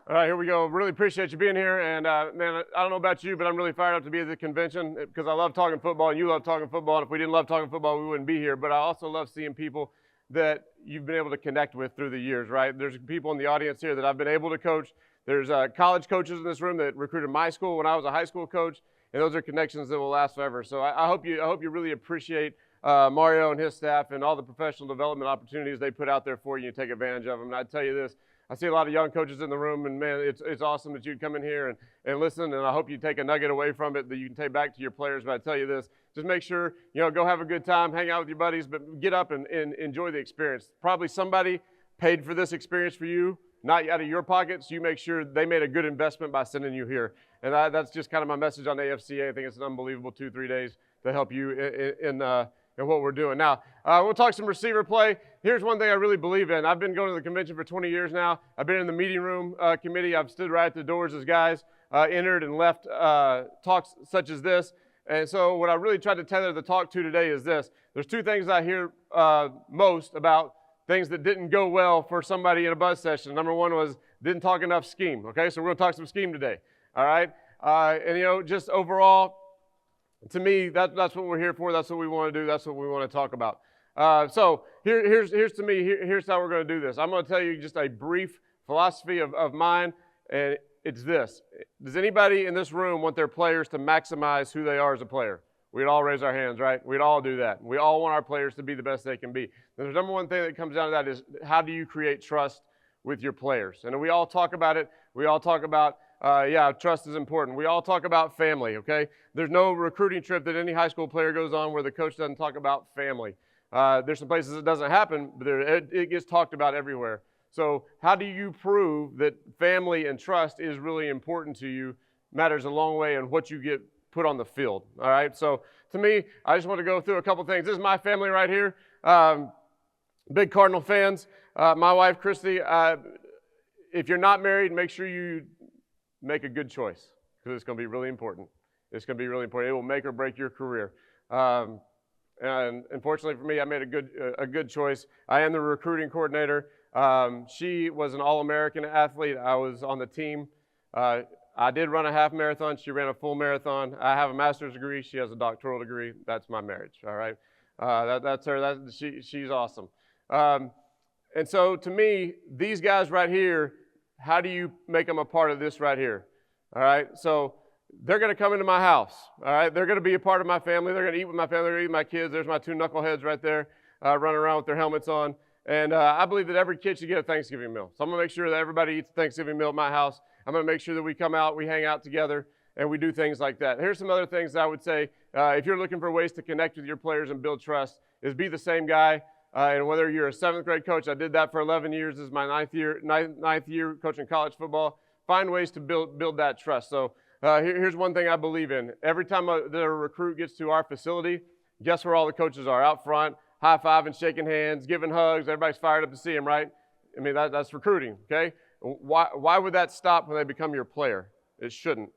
All right, here we go. Really appreciate you being here. And, man, I don't know about you, but I'm really fired up to be at the convention because I love talking football and you love talking football. And if we didn't love talking football, we wouldn't be here. But I also love seeing people that you've been able to connect with through the years, right? There's people in the audience here that I've been able to coach. There's college coaches in this room that recruited my school when I was a high school coach. And those are connections that will last forever. So I hope you really appreciate Mario and his staff and all the professional development opportunities they put out there for you and take advantage of them. And I tell you this, I see a lot of young coaches in the room, and man, it's awesome that you'd come in here and listen, and I hope you take a nugget away from it that you can take back to your players. But I tell you this, just make sure, go have a good time, hang out with your buddies, but get up and enjoy the experience. Probably somebody paid for this experience for you, not out of your pockets. You make sure they made a good investment by sending you here. And that's just kind of my message on AFCA. I think it's an unbelievable 2-3 days to help you in what we're doing. Now, we'll talk some receiver play. Here's one thing I really believe in. I've been going to the convention for 20 years now. I've been in the meeting room committee. I've stood right at the doors as guys entered and left talks such as this. And so what I really tried to tether the talk to today is this. There's two things I hear most about things that didn't go well for somebody in a buzz session. Number one was didn't talk enough scheme. Okay, so we're going to talk some scheme today. All right? And, just overall, to me, that's what we're here for. That's what we want to do. That's what we want to talk about. So here's how we're going to do this. I'm going to tell you just a brief philosophy of mine, and it's this. Does anybody in this room want their players to maximize who they are as a player? We'd all raise our hands, right? We'd all do that. We all want our players to be the best they can be. And the number one thing that comes down to that is how do you create trust with your players? And we all talk about it. We all talk about trust is important. We all talk about family, okay? There's no recruiting trip that any high school player goes on where the coach doesn't talk about family. There's some places it doesn't happen, but it gets talked about everywhere. So how do you prove that family and trust is really important to you? Matters a long way in what you get put on the field, all right? So to me, I just want to go through a couple things. This is my family right here. Big Cardinal fans. My wife, Christy, if you're not married, make sure you make a good choice because it's going to be really important. It's going to be really important. It will make or break your career. And unfortunately for me, I made a good choice. I am the recruiting coordinator. She was an All-American athlete. I was on the team. I did run a half marathon. She ran a full marathon. I have a master's degree. She has a doctoral degree. That's my marriage, all right? That's her. She's awesome. And so to me, these guys right here, how do you make them a part of this right here? All right, so they're going to come into my house. All right, they're going to be a part of my family. They're going to eat with my family. They're going to eat with my kids. There's my two knuckleheads right there running around with their helmets on. And I believe that every kid should get a Thanksgiving meal. So I'm going to make sure that everybody eats a Thanksgiving meal at my house. I'm going to make sure that we come out, we hang out together, and we do things like that. Here's some other things that I would say if you're looking for ways to connect with your players and build trust is be the same guy. And whether you're a 7th grade coach, I did that for 11 years. This is my ninth year coaching college football. Find ways to build that trust. So here's one thing I believe in. Every time that a recruit gets to our facility, guess where all the coaches are? Out front, high-fiving, shaking hands, giving hugs. Everybody's fired up to see them, right? I mean, that's recruiting, okay? Why would that stop when they become your player? It shouldn't.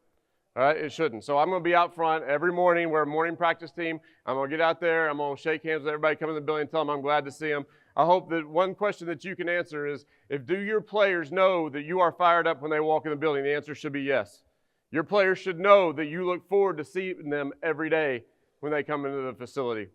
All right, it shouldn't. So I'm going to be out front every morning. We're a morning practice team. I'm going to get out there. I'm going to shake hands with everybody, come in the building, tell them I'm glad to see them. I hope that one question that you can answer is, do your players know that you are fired up when they walk in the building? The answer should be yes. Your players should know that you look forward to seeing them every day when they come into the facility.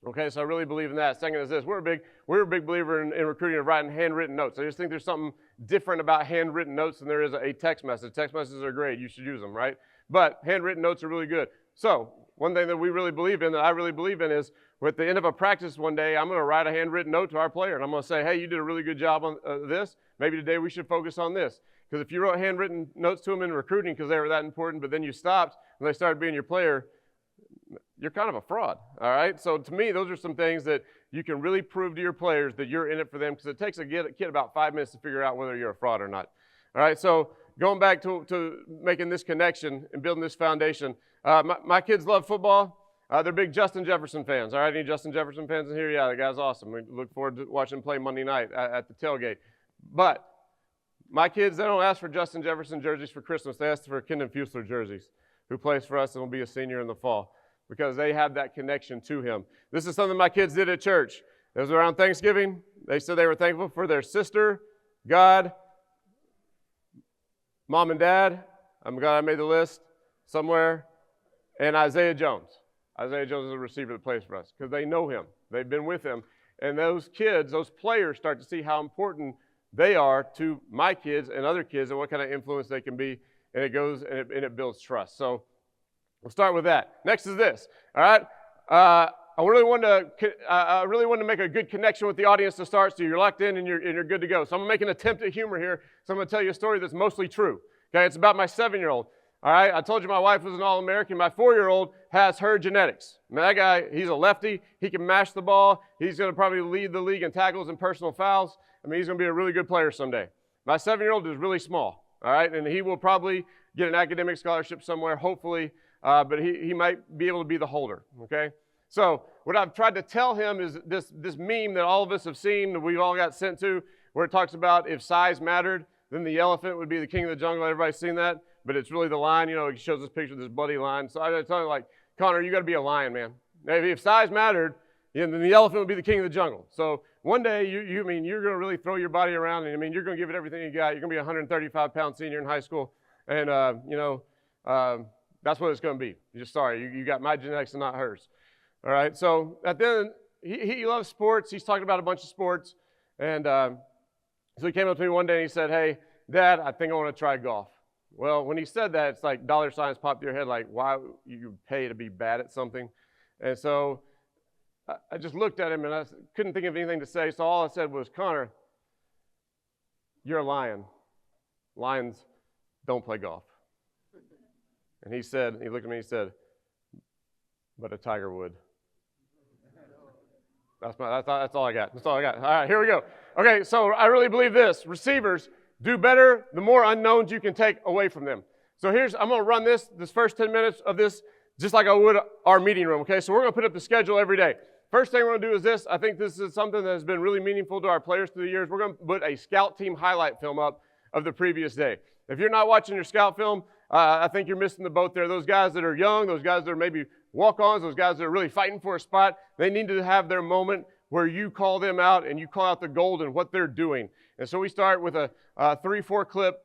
Okay, so I really believe in that. Second is this. We're a big believer in recruiting of writing handwritten notes. I just think there's something different about handwritten notes than there is a text message. Text messages are great. You should use them, right? But handwritten notes are really good. So one thing that we really believe in, that I really believe in, is at the end of a practice one day, I'm going to write a handwritten note to our player. And I'm going to say, hey, you did a really good job on this. Maybe today we should focus on this. Because if you wrote handwritten notes to them in recruiting because they were that important, but then you stopped and they started being your player, you're kind of a fraud, all right? So to me, those are some things that you can really prove to your players that you're in it for them because it takes a kid about 5 minutes to figure out whether you're a fraud or not. All right, so going back to making this connection and building this foundation, my kids love football. They're big Justin Jefferson fans. All right, any Justin Jefferson fans in here? Yeah, the guy's awesome. We look forward to watching him play Monday night at the tailgate. But my kids, they don't ask for Justin Jefferson jerseys for Christmas. They ask for Kendon Fusler jerseys, who plays for us and will be a senior in the fall, because they have that connection to him. This is something my kids did at church. It was around Thanksgiving. They said they were thankful for their sister, God, Mom and Dad, I'm glad I made the list somewhere, and Isaiah Jones. Isaiah Jones is a receiver that plays for us because they know him. They've been with him. And those kids, those players start to see how important they are to my kids and other kids and what kind of influence they can be. And it goes and it builds trust. So we'll start with that. Next is this. All right. I really wanted to make a good connection with the audience to start, so you're locked in and you're good to go. So I'm going to make an attempt at humor here. So I'm going to tell you a story that's mostly true. Okay, it's about my 7-year-old. All right, I told you my wife was an All-American. My 4-year-old has her genetics. I mean, that guy, he's a lefty. He can mash the ball. He's going to probably lead the league in tackles and personal fouls. I mean, he's going to be a really good player someday. My 7-year-old is really small. All right, and he will probably get an academic scholarship somewhere, hopefully, but he might be able to be the holder. Okay. So what I've tried to tell him is this meme that all of us have seen, that we've all got sent to, where it talks about if size mattered, then the elephant would be the king of the jungle. Everybody's seen that, but it's really the lion. You know, it shows this picture of this bloody lion. So I got to tell him, like, Connor, you got to be a lion, man. Maybe if size mattered, then the elephant would be the king of the jungle. So one day, you're going to really throw your body around, and you're going to give it everything you got. You're going to be a 135-pound senior in high school, and that's what it's going to be. You're just sorry, you got my genetics and not hers. All right, so at the end, he loves sports. He's talking about a bunch of sports. And so he came up to me one day and he said, hey, Dad, I think I want to try golf. Well, when he said that, it's like dollar signs popped to your head, like, why you pay to be bad at something? And so I just looked at him and I couldn't think of anything to say. So all I said was, Connor, you're a lion. Lions don't play golf. And he looked at me and he said, but a tiger would. That's all I got. That's all I got. All right, here we go. Okay, so I really believe this. Receivers do better the more unknowns you can take away from them. So I'm going to run this first 10 minutes of this just like I would our meeting room, okay? So we're going to put up the schedule every day. First thing we're going to do is this. I think this is something that has been really meaningful to our players through the years. We're going to put a scout team highlight film up of the previous day. If you're not watching your scout film, I think you're missing the boat there. Those guys that are young, those guys that are maybe walk-ons, those guys that are really fighting for a spot, they need to have their moment where you call them out and you call out the gold and what they're doing. And so we start with a 3-4 clip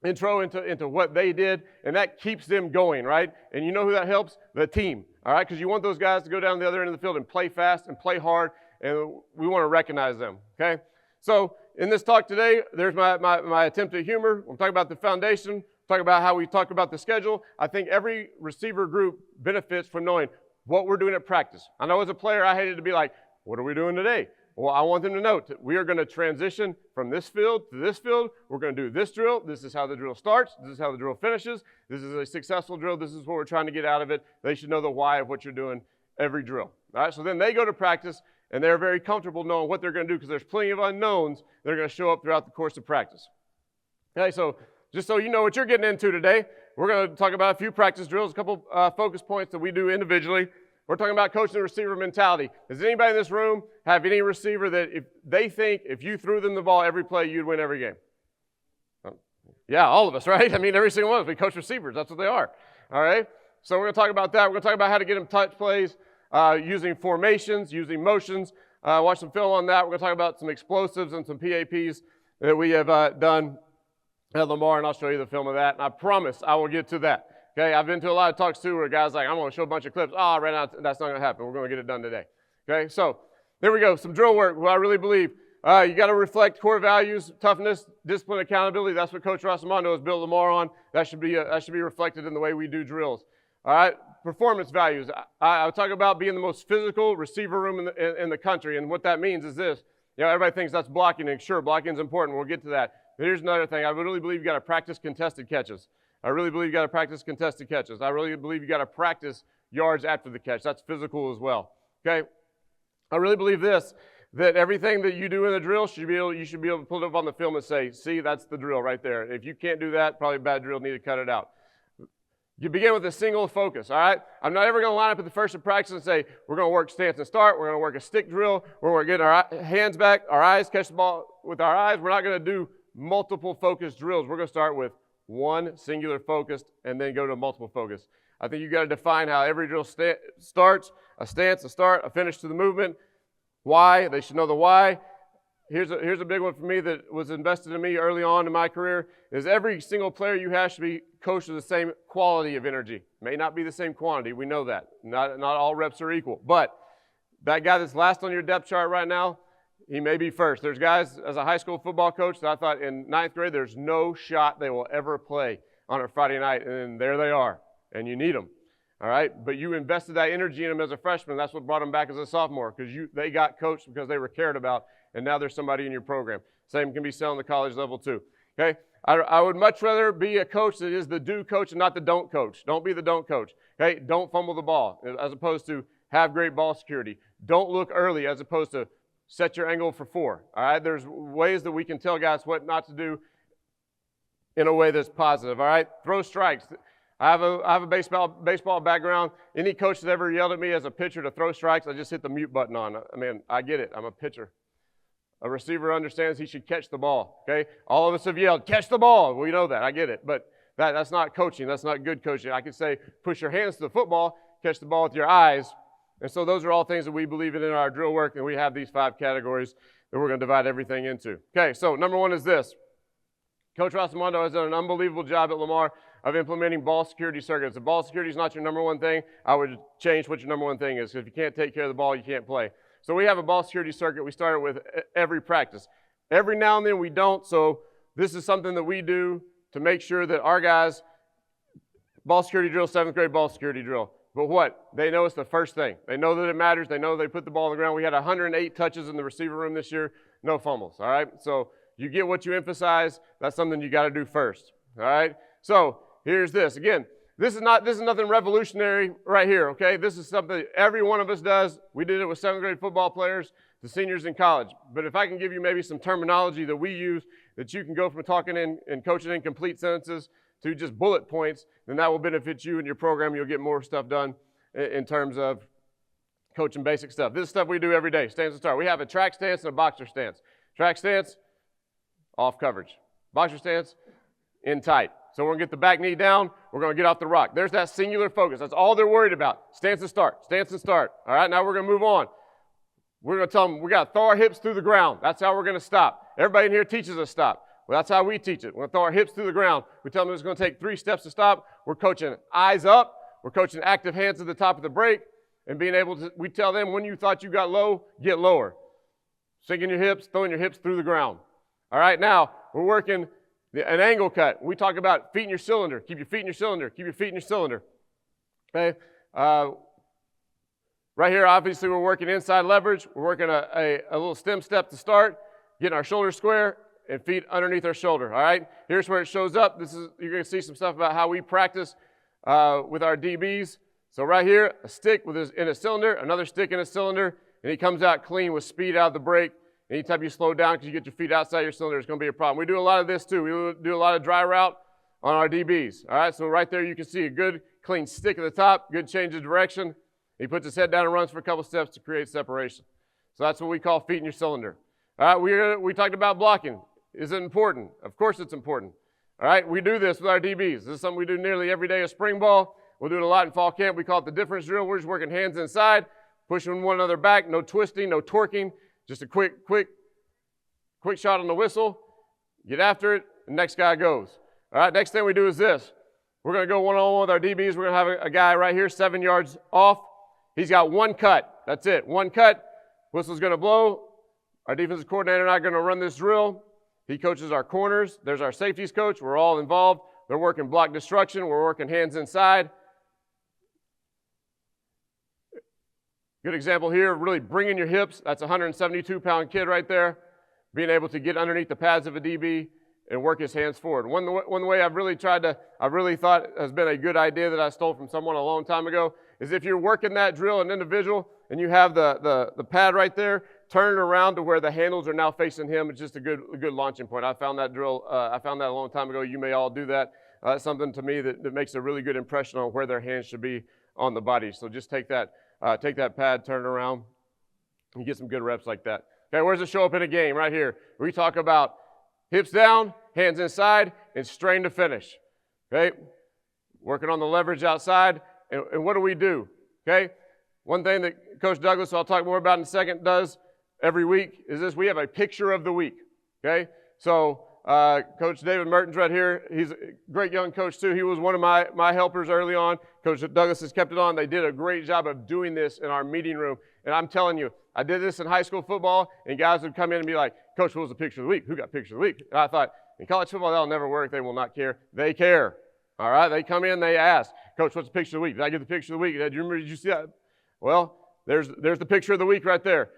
intro into what they did, and that keeps them going, right? And you know who that helps? The team, all right? Because you want those guys to go down the other end of the field and play fast and play hard, and we want to recognize them, okay? So in this talk today, there's my attempt at humor. We'll talk about the foundation, talk about how we talk about the schedule. I think every receiver group benefits from knowing what we're doing at practice. I know as a player, I hated to be like, what are we doing today? Well, I want them to know we are going to transition from this field to this field. We're going to do this drill. This is how the drill starts. This is how the drill finishes. This is a successful drill. This is what we're trying to get out of it. They should know the why of what you're doing every drill. All right, so then they go to practice, and they're very comfortable knowing what they're going to do because there's plenty of unknowns that are going to show up throughout the course of practice. Okay, so just so you know what you're getting into today, we're going to talk about a few practice drills, a couple focus points that we do individually. We're talking about coaching the receiver mentality. Does anybody in this room have any receiver that if they think if you threw them the ball every play, you'd win every game? Yeah, all of us, right? I mean, every single one of us. We coach receivers. That's what they are. All right? So we're going to talk about that. We're going to talk about how to get them touch plays, using formations, using motions. Watch some film on that. We're going to talk about some explosives and some PAPs that we have done at Lamar, and I'll show you the film of that. And I promise I will get to that. Okay, I've been to a lot of talks too where guys like, I'm going to show a bunch of clips. Right now, that's not going to happen. We're going to get it done today. Okay, so there we go. Some drill work. Well, I really believe you got to reflect core values, toughness, discipline, accountability. That's what Coach Rossimondo has built Lamar on. That should be reflected in the way we do drills. All right, performance values. I talk about being the most physical receiver room in the country, and what that means is this. You know, everybody thinks that's blocking, and sure, blocking is important. We'll get to that. But here's another thing. I really believe you got to practice contested catches. I really believe you got to practice contested catches. I really believe you got to practice yards after the catch. That's physical as well. Okay? I really believe this, that everything that you do in the drill, you should be able to pull it up on the film and say, see, that's the drill right there. If you can't do that, probably a bad drill, need to cut it out. You begin with a single focus, all right? I'm not ever going to line up at the first of practice and say, we're going to work stance and start. We're going to work a stick drill. We're going to get our hands back, our eyes, catch the ball with our eyes. We're not going to do multiple focus drills. We're going to start with one singular focused and then go to multiple focus. I think you got to define how every drill starts, a stance, a start, a finish to the movement. Why? They should know the why. here's a big one for me that was invested in me early on in my career, is every single player you have should be coached with the same quality of energy. May not be the same quantity, we know that. Not all reps are equal. But that guy that's last on your depth chart right now, he may be first. There's guys, as a high school football coach, that I thought in ninth grade, there's no shot they will ever play on a Friday night, and then there they are, and you need them. All right, but you invested that energy in them as a freshman. That's what brought them back as a sophomore, because they got coached because they were cared about, and now there's somebody in your program. Same can be said on the college level too. Okay, I would much rather be a coach that is the do coach and not the don't coach. Don't be the don't coach. Okay, don't fumble the ball, as opposed to have great ball security. Don't look early, as opposed to set your angle for 4. All right, there's ways that we can tell guys what not to do in a way that's positive. All right, throw strikes. I have a baseball background. Any coach that ever yelled at me as a pitcher to throw strikes, I just hit the mute button on. I mean, I get it. I'm a pitcher. A receiver understands he should catch the ball, okay? All of us have yelled, catch the ball. We know that. I get it. But that's not coaching. That's not good coaching. I could say, push your hands to the football, catch the ball with your eyes. And so those are all things that we believe in our drill work, and we have these 5 categories that we're going to divide everything into. Okay, so number 1 is this. Coach Rosamondo has done an unbelievable job at Lamar of implementing ball security circuits. If ball security is not your number 1 thing, I would change what your number 1 thing is, because if you can't take care of the ball, you can't play. So we have a ball security circuit we start with every practice. Every now and then we don't, so this is something that we do to make sure that our guys, ball security drill, 7th grade ball security drill. But what? They know it's the first thing. They know that it matters. They know they put the ball on the ground. We had 108 touches in the receiver room this year, no fumbles, all right? So you get what you emphasize. That's something you got to do first, all right? So here's this. Again, this is nothing revolutionary right here, okay? This is something every one of us does. We did it with 7th grade football players to seniors in college. But if I can give you maybe some terminology that we use that you can go from talking in and coaching in complete sentences to just bullet points, then that will benefit you and your program. You'll get more stuff done in terms of coaching basic stuff. This is stuff we do every day, stance and start. We have a track stance and a boxer stance. Track stance, off coverage. Boxer stance, in tight. So we're going to get the back knee down. We're going to get off the rock. There's that singular focus. That's all they're worried about. Stance and start. Stance and start. All right, now we're going to move on. We're going to tell them we got to throw our hips through the ground. That's how we're going to stop. Everybody in here teaches us stop. Well, that's how we teach it. We're going to throw our hips through the ground. We tell them it's going to take 3 steps to stop. We're coaching eyes up. We're coaching active hands at the top of the break. And being able to, we tell them when you thought you got low, get lower. Sinking your hips, throwing your hips through the ground. All right, now we're working an angle cut. We talk about feet in your cylinder. Keep your feet in your cylinder. Keep your feet in your cylinder. Okay. Right here, obviously, we're working inside leverage. We're working a little stem step to start, getting our shoulders square and feet underneath our shoulder. All right. Here's where it shows up. You're going to see some stuff about how we practice with our DBs. So right here, a stick in a cylinder, another stick in a cylinder, and he comes out clean with speed out of the break. Anytime you slow down because you get your feet outside your cylinder, it's going to be a problem. We do a lot of this too. We do a lot of dry route on our DBs. All right, so right there you can see a good clean stick at the top, good change of direction. He puts his head down and runs for a couple steps to create separation. So that's what we call feet in your cylinder. All right, we talked about blocking. Is it important? Of course it's important. All right, we do this with our DBs. This is something we do nearly every day of spring ball. We'll do it a lot in fall camp. We call it the difference drill. We're just working hands inside, pushing one another back, no twisting, no torquing. Just a quick shot on the whistle, get after it, the next guy goes. All right, next thing we do is this. We're going to go one-on-one with our DBs. We're going to have a guy right here, 7 yards off. He's got 1 cut. That's it, 1 cut. Whistle's going to blow. Our defensive coordinator and I are going to run this drill. He coaches our corners. There's our safeties coach. We're all involved. They're working block destruction. We're working hands inside. Good example here, really bringing your hips. That's a 172-pound kid right there, being able to get underneath the pads of a DB and work his hands forward. One way I've really thought has been a good idea that I stole from someone a long time ago is if you're working that drill, an individual, and you have the pad right there, turn it around to where the handles are now facing him. It's just a good launching point. I found that drill. I found that a long time ago. You may all do that. That's something to me that makes a really good impression on where their hands should be on the body. So just take that pad, turn it around, and get some good reps like that. Okay, where does it show up in a game? Right here. We talk about hips down, hands inside, and strain to finish. Okay, working on the leverage outside. And what do we do? Okay, one thing that Coach Douglas, who I'll talk more about in a second, does every week is this. We have a picture of the week, okay? So Coach David Mertens right here, he's a great young coach too. He was one of my helpers early on. Coach Douglas has kept it on. They did a great job of doing this in our meeting room. And I'm telling you, I did this in high school football, and guys would come in and be like, Coach, what was the picture of the week? Who got picture of the week? And I thought, in college football, that'll never work. They will not care. They care. All right? They come in, they ask, Coach, what's the picture of the week? Did I get the picture of the week? Did you see that? Well, there's the picture of the week right there.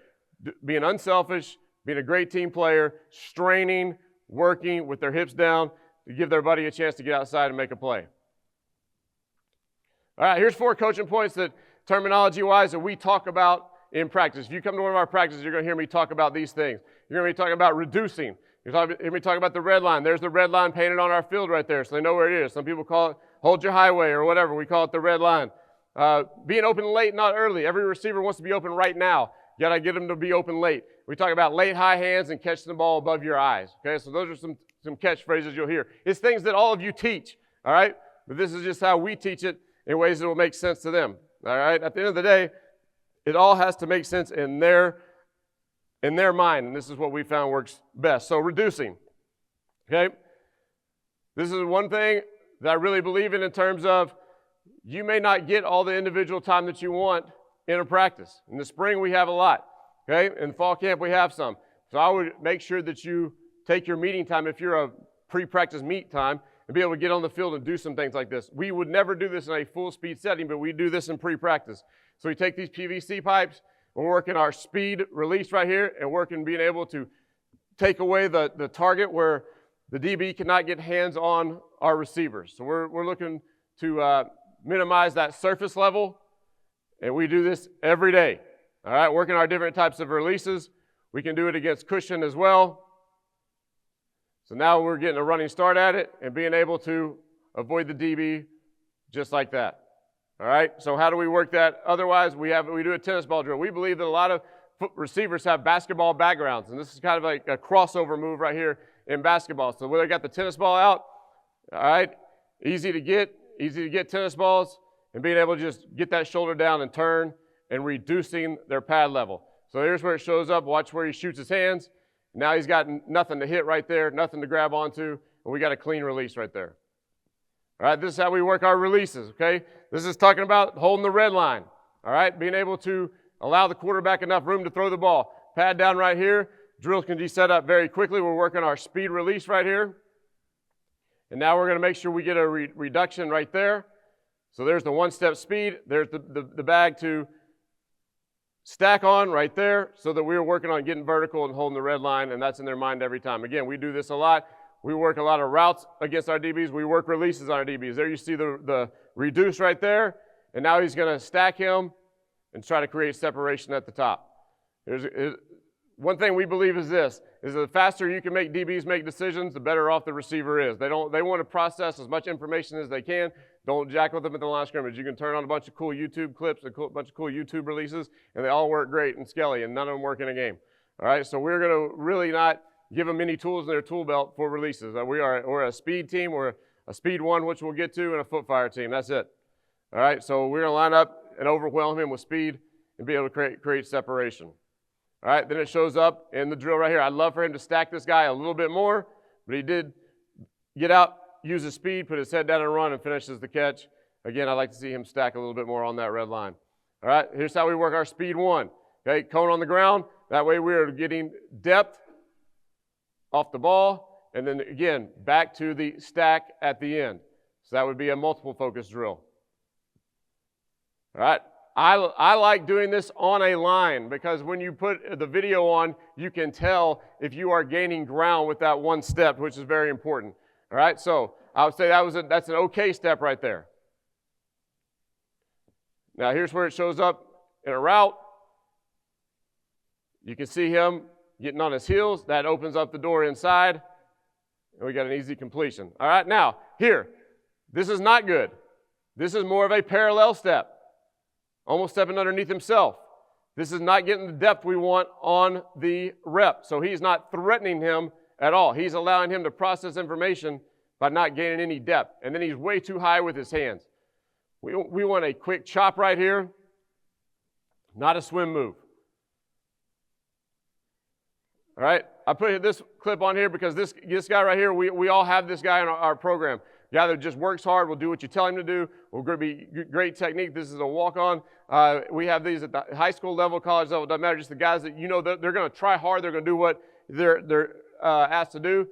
Being unselfish, being a great team player, straining, working with their hips down to give their buddy a chance to get outside and make a play. All right, here's 4 coaching points that terminology-wise that we talk about in practice. If you come to one of our practices, you're going to hear me talk about these things. You're going to be talking about reducing. You're going to hear me talk about the red line. There's the red line painted on our field right there, so they know where it is. Some people call it hold your highway or whatever. We call it the red line. Being open late, not early. Every receiver wants to be open right now. You got to get them to be open late. We talk about late high hands and catch the ball above your eyes. Okay, so those are some catchphrases you'll hear. It's things that all of you teach, all right? But this is just how we teach it in ways that will make sense to them, all right? At the end of the day, it all has to make sense in their mind, and this is what we found works best. So reducing, okay? This is one thing that I really believe in terms of you may not get all the individual time that you want in a practice. In the spring, we have a lot, okay? In fall camp, we have some. So I would make sure that you take your meeting time, if you're a pre-practice meet time, and be able to get on the field and do some things like this. We would never do this in a full speed setting, but we do this in pre-practice. So we take these PVC pipes, we're working our speed release right here, and working being able to take away the target where the DB cannot get hands on our receivers. So we're looking to minimize that surface level, and we do this every day. All right, working our different types of releases. We can do it against cushion as well. So now we're getting a running start at it and being able to avoid the DB just like that. All right, so how do we work that? Otherwise, we do a tennis ball drill. We believe that a lot of receivers have basketball backgrounds, and this is kind of like a crossover move right here in basketball. So where they got the tennis ball out, all right, easy to get tennis balls, and being able to just get that shoulder down and turn and reducing their pad level. So here's where it shows up. Watch where he shoots his hands. Now he's got nothing to hit right there, nothing to grab onto, and we got a clean release right there. All right, this is how we work our releases, okay? This is talking about holding the red line, all right? Being able to allow the quarterback enough room to throw the ball. Pad down right here. Drills can be set up very quickly. We're working our speed release right here. And now we're going to make sure we get a reduction right there. So there's the one-step speed. There's the bag to stack on right there so that we're working on getting vertical and holding the red line, and that's in their mind every time. Again, we do this a lot. We work a lot of routes against our DBs. We work releases on our DBs. There you see the reduce right there, and now he's going to stack him and try to create separation at the top. One thing we believe is this, is the faster you can make DBs make decisions, the better off the receiver is. They want to process as much information as they can. Don't jack with them at the line of scrimmage. You can turn on a bunch of cool YouTube clips, a bunch of cool YouTube releases, and they all work great in Skelly, and none of them work in a game. All right, so we're going to really not give them any tools in their tool belt for releases. We're a speed team, we're a speed one, which we'll get to, and a foot fire team. That's it. All right, so we're going to line up and overwhelm him with speed and be able to create separation. All right, then it shows up in the drill right here. I'd love for him to stack this guy a little bit more, but he did get out, use his speed, put his head down and run, and finishes the catch. Again, I'd like to see him stack a little bit more on that red line. All right, here's how we work our speed one. Okay, cone on the ground. That way we're getting depth off the ball, and then again, back to the stack at the end. So that would be a multiple focus drill. All right, I like doing this on a line because when you put the video on, you can tell if you are gaining ground with that one step, which is very important. All right, so I would say that's an okay step right there. Now here's where it shows up in a route. You can see him getting on his heels. That opens up the door inside, and we got an easy completion. All right, now here, this is not good. This is more of a parallel step, almost stepping underneath himself. This is not getting the depth we want on the rep, so he's not threatening him at all. He's allowing him to process information by not gaining any depth, and then he's way too high with his hands. We want a quick chop right here, not a swim move. All right, I put this clip on here because this guy right here, we all have this guy in our program. Guy that just works hard, will do what you tell him to do, will be great technique. This is a walk-on. We have these at the high school level, college level, doesn't matter, just the guys that you know they're going to try hard, they're going to do what they're asked to do.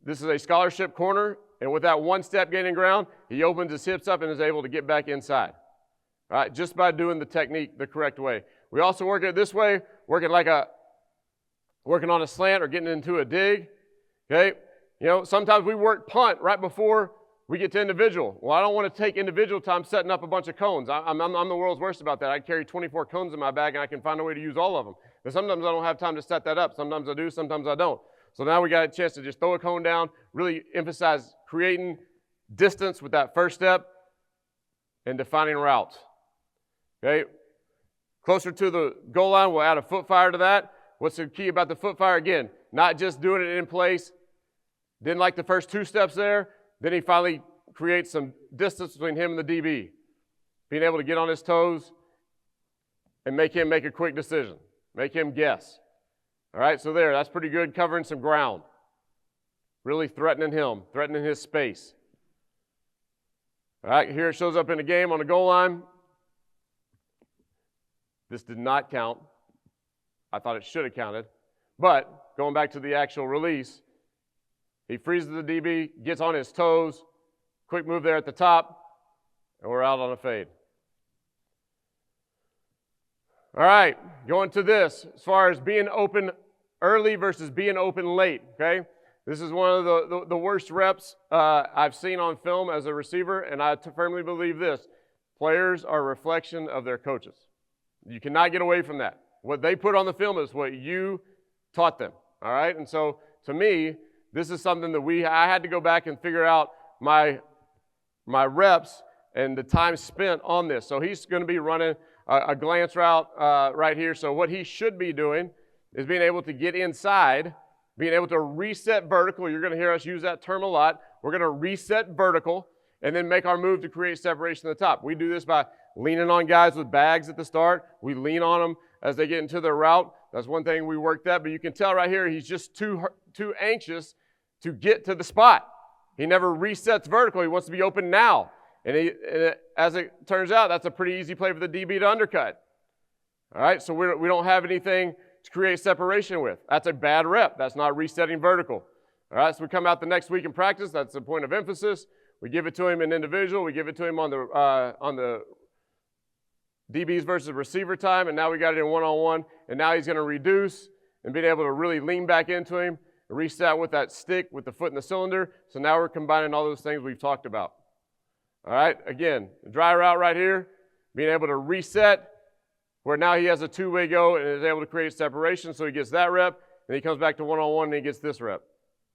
This is a scholarship corner, and with that one step gaining ground, he opens his hips up and is able to get back inside. All right, just by doing the technique the correct way. We also work it this way, working on a slant or getting into a dig, okay? You know, sometimes we work punt right before we get to individual. Well, I don't want to take individual time setting up a bunch of cones. I'm the world's worst about that. I carry 24 cones in my bag, and I can find a way to use all of them. But sometimes I don't have time to set that up. Sometimes I do, sometimes I don't. So now we got a chance to just throw a cone down, really emphasize creating distance with that first step and defining routes. Okay? Closer to the goal line, we'll add a foot fire to that. What's the key about the foot fire? Again, not just doing it in place. Didn't like the first two steps there. Then he finally creates some distance between him and the DB. Being able to get on his toes and make him make a quick decision. Make him guess. All right, so there, that's pretty good, covering some ground. Really threatening him, threatening his space. All right, here it shows up in the game on the goal line. This did not count. I thought it should have counted. But going back to the actual release, he freezes the DB, gets on his toes, quick move there at the top, and we're out on a fade. All right, going to this, as far as being open early versus being open late, okay? This is one of the worst reps I've seen on film as a receiver, and I firmly believe this. Players are a reflection of their coaches. You cannot get away from that. What they put on the film is what you taught them, all right? And so, to me, this is something that I had to go back and figure out my reps and the time spent on this. So he's going to be running a glance route right here. So what he should be doing is being able to get inside, being able to reset vertical. You're going to hear us use that term a lot. We're going to reset vertical and then make our move to create separation at the top. We do this by leaning on guys with bags at the start. We lean on them as they get into their route. That's one thing we worked at, but you can tell right here he's just too anxious to get to the spot. He never resets vertical. He wants to be open now. And as it turns out, that's a pretty easy play for the DB to undercut. All right, so we don't have anything to create separation with. That's a bad rep. That's not resetting vertical. All right, so we come out the next week in practice. That's the point of emphasis. We give it to him in individual. We give it to him on the DBs versus receiver time, and now we got it in one-on-one, and now he's going to reduce and being able to really lean back into him, reset with that stick with the foot in the cylinder. So now we're combining all those things we've talked about. All right, again, dry route right here, being able to reset where now he has a two-way go and is able to create separation, so he gets that rep, and he comes back to one-on-one and he gets this rep.